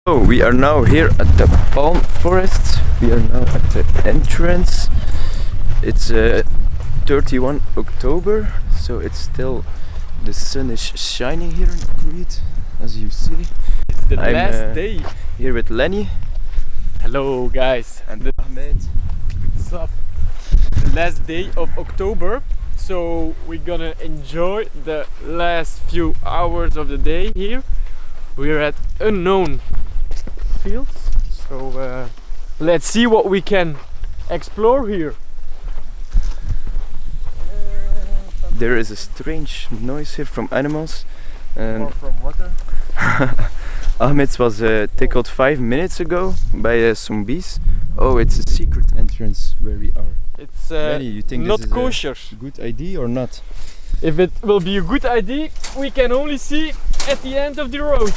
So we are now here at the palm forest. We are now at the entrance. It's 31 October, so it's still, the sun is shining here in Crete, as you see. It's the last day. Here with Lenny. Hello guys. And Ahmed. What's up? The last day of October, so we're gonna enjoy the last few hours of the day here. We're at unknown fields, so let's see what we can explore here. There is a strange noise here from animals. Or from water. Ahmed was tickled 5 minutes ago by some bees. Oh, it's a secret entrance where we are. It's Lenny, you think not this is kosher. a good idea or not? If it will be a good idea, we can only see at the end of the road.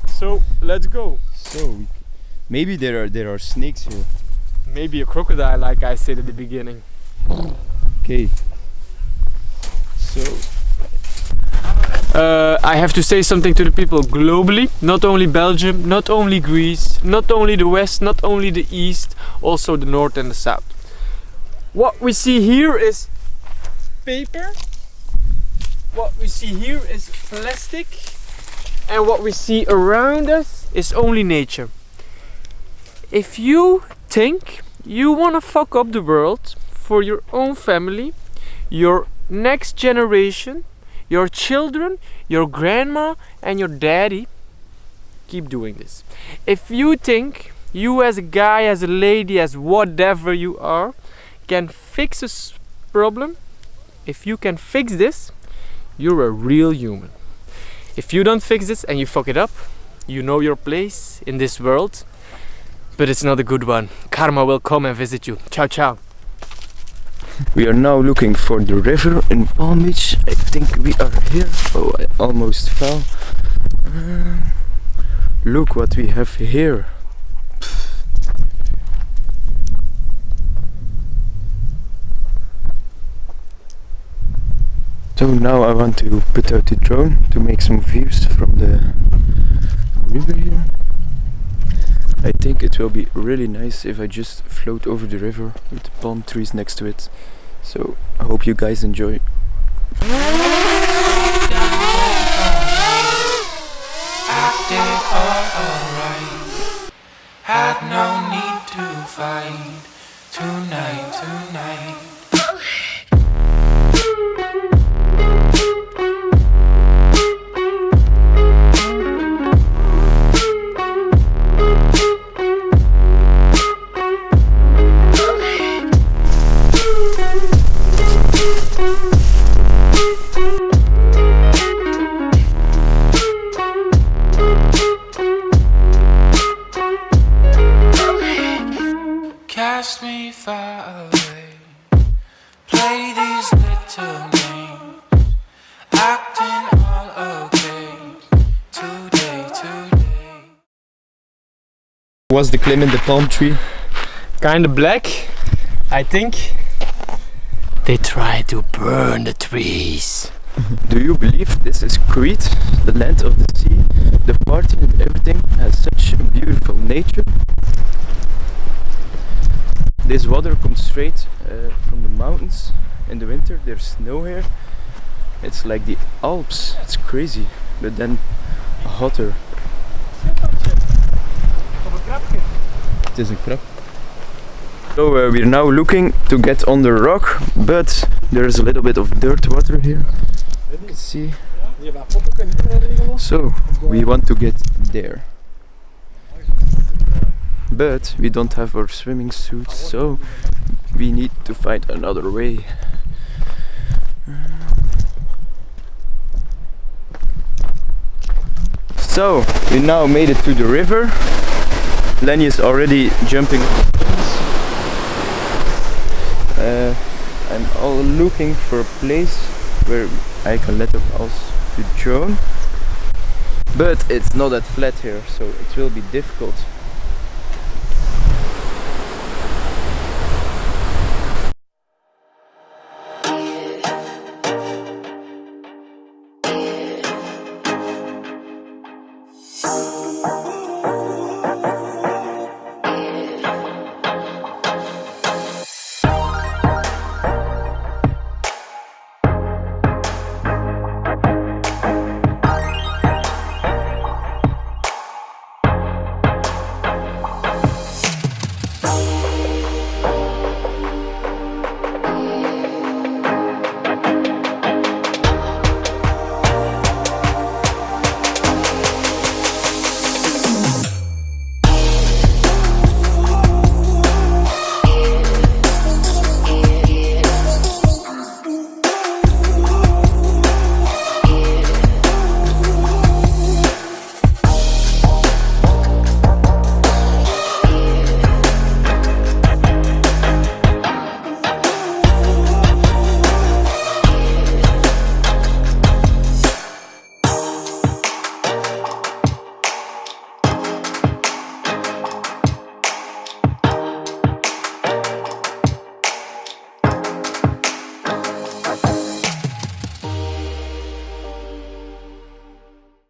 So let's go. So maybe there are snakes here. Maybe a crocodile, like I said at the beginning. Okay. So I have to say something to the people globally, not only Belgium, not only Greece, not only the west, not only the east, also the north and the south. What we see here is paper, what we see here is plastic, and what we see around us is only nature. If you think you want to fuck up the world for your own family, your next generation, your children, your grandma and your daddy, keep doing this. If you think you as a guy, as a lady, as whatever you are, can fix this problem, if you can fix this, you're a real human. If you don't fix this and you fuck it up, you know your place in this world, but it's not a good one. Karma will come and visit you. Ciao, ciao. we are now looking for the river in Palm Beach. I think we are here. Oh, I almost fell. Look what we have here. So now I want to put out the drone to make some views from the river here. I think it will be really nice if I just float over the river with the palm trees next to it. So I hope you guys enjoy. Had no need to fight tonight. Cast me far away. Play these little games. Acting all okay. Today. Was the climb in the palm tree? Kinda black, I think. They try to burn the trees. Do you believe this is Crete, the land of the sea? The party and everything has such a beautiful nature. This water comes straight from the mountains. In the winter there's snow here. It's like the Alps, it's crazy, but then hotter. It is a crab. So we're now looking to get on the rock, but there is a little bit of dirt water here. You can see. So we want to get there. But we don't have our swimming suits, so we need to find another way. So we now made it to the river. Lenny is already jumping on the fence. I'm all looking for a place where I can let out the drone. But it's not that flat here, so it will be difficult.